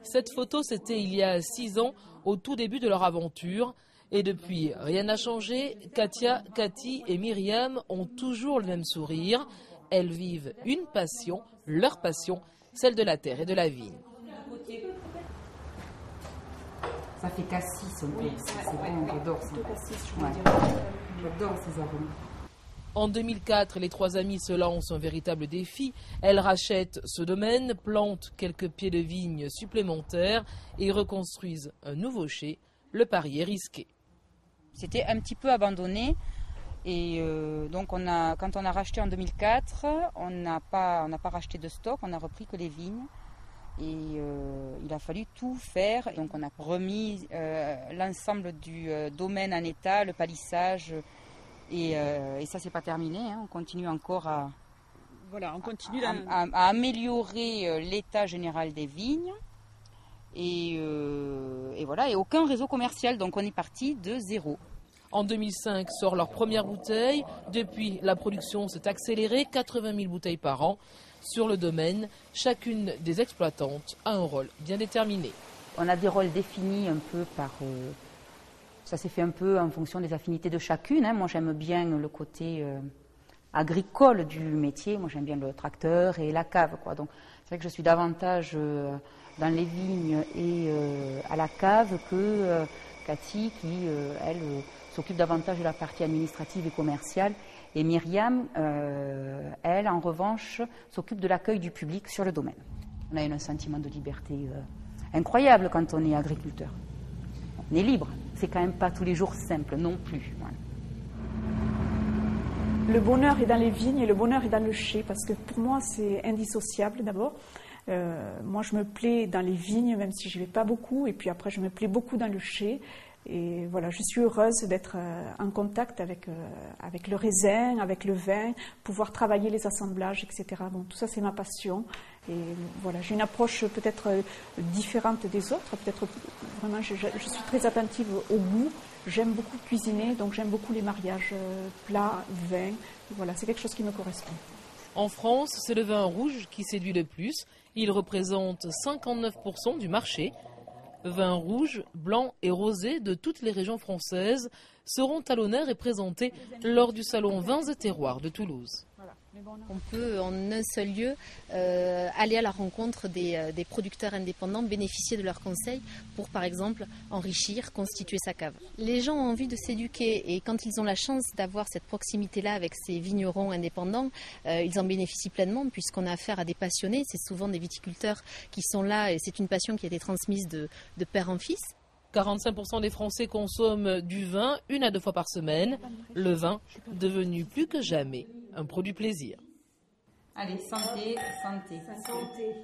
Cette photo, c'était il y a 6 ans, au tout début de leur aventure. Et depuis, rien n'a changé. Katia, Cathy et Myriam ont toujours le même sourire. Elles vivent une passion, leur passion, celle de la terre et de la vigne. Ça fait cassis un peu, c'est bon, j'adore ça. J'adore ces arômes. En 2004, les 3 amies se lancent un véritable défi. Elles rachètent ce domaine, plantent quelques pieds de vigne supplémentaires et reconstruisent un nouveau chai. Le pari est risqué. C'était un petit peu abandonné et donc quand on a racheté en 2004, on n'a pas racheté de stock, on a repris que les vignes. Et il a fallu tout faire. Donc on a remis l'ensemble du domaine en état, le palissage. Et ça, c'est pas terminé. Hein. On continue encore à améliorer l'état général des vignes. Et voilà, et aucun réseau commercial. Donc on est parti de zéro. En 2005 sort leur première bouteille. Depuis, la production s'est accélérée, 80 000 bouteilles par an. Sur le domaine, chacune des exploitantes a un rôle bien déterminé. On a des rôles définis un peu par... ça s'est fait un peu en fonction des affinités de chacune. Hein. Moi, j'aime bien le côté agricole du métier. Moi, j'aime bien le tracteur et la cave, quoi. Donc, c'est vrai que je suis davantage dans les vignes et à la cave que Cathy, qui, elle, s'occupe davantage de la partie administrative et commerciale. Et Myriam, elle, en revanche, s'occupe de l'accueil du public sur le domaine. On a un sentiment de liberté incroyable quand on est agriculteur. On est libre. C'est quand même pas tous les jours simple non plus. Voilà. Le bonheur est dans les vignes et le bonheur est dans le chai, parce que pour moi, c'est indissociable d'abord. Moi, je me plais dans les vignes, même si je ne vais pas beaucoup. Et puis après, je me plais beaucoup dans le chai. Et voilà, je suis heureuse d'être en contact avec le raisin, avec le vin, pouvoir travailler les assemblages, etc. Bon, tout ça, c'est ma passion. Et voilà, j'ai une approche peut-être différente des autres. Peut-être vraiment, je suis très attentive au goût. J'aime beaucoup cuisiner, donc j'aime beaucoup les mariages plats, vins. Voilà, c'est quelque chose qui me correspond. En France, c'est le vin rouge qui séduit le plus. Il représente 59% du marché. Vins rouges, blancs et rosés de toutes les régions françaises seront à l'honneur et présentés lors du salon Vins et Terroirs de Toulouse. On peut en un seul lieu aller à la rencontre des producteurs indépendants, bénéficier de leurs conseils pour par exemple enrichir, constituer sa cave. Les gens ont envie de s'éduquer et quand ils ont la chance d'avoir cette proximité-là avec ces vignerons indépendants, ils en bénéficient pleinement puisqu'on a affaire à des passionnés. C'est souvent des viticulteurs qui sont là et c'est une passion qui a été transmise de père en fils. 45% des Français consomment du vin 1 à 2 fois par semaine. Le vin, devenu plus que jamais un produit plaisir. Allez, santé, santé. Santé.